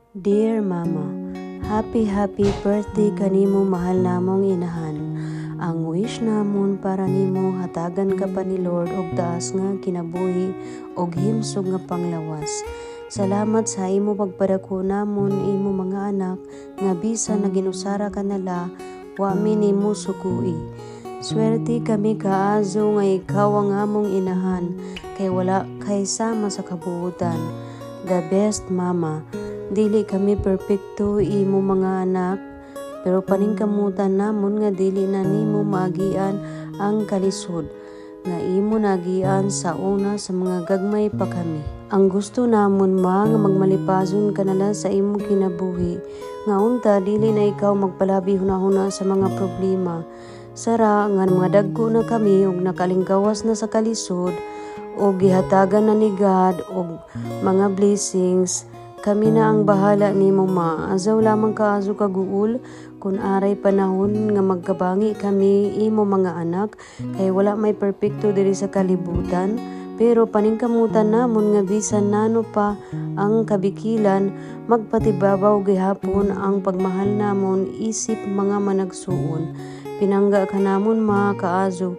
Dear Mama, happy birthday kanimo mahal namong inahan. Ang wish namon para nimo hatagan ka pa ni Lord og taas nga kinabuhi og himsog nga panglawas. Salamat sa imo pagpadako namon imo mga anak nga bisan na ginusara ka nala wa mi nimo sukui. Swerte kami kaazo nga ikaw ang among inahan kay wala kay sama sa kabuutan. The best Mama. Dili kami perpekto imo mga anak, pero paningkamutan namon nga dili na nimo maagian ang kalisod nga imo nagian sa una sa mga gagmay pa kami. Ang gusto namon nga magmalipazon ka nala sa imong kinabuhi nga unta dili na ikaw magpalabi hunahuna sa mga problema. Sara nga mga dagko na kami og nakalingkawas na sa kalisod o gihatagan na ni God og mga blessings. Kami na ang bahala nimo ma. Azaw lamang kaazo kaguol kun aray panahon nga magkabangi kami imo mga anak kay wala may perpekto diri sa kalibutan. Pero paningkamutan namon nga bisan nano pa ang kabikilan magpatibabaw gihapon ang pagmahal namon isip mga managsuon. Pinangga ka namon ma kaazo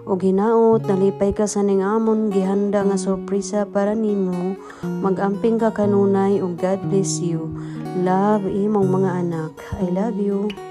og hinaot nalipay ka sa ning amon gihanda nga sorpresa para nimo. Magamping ka kanunay og God bless you. Love imong mga anak. I love you.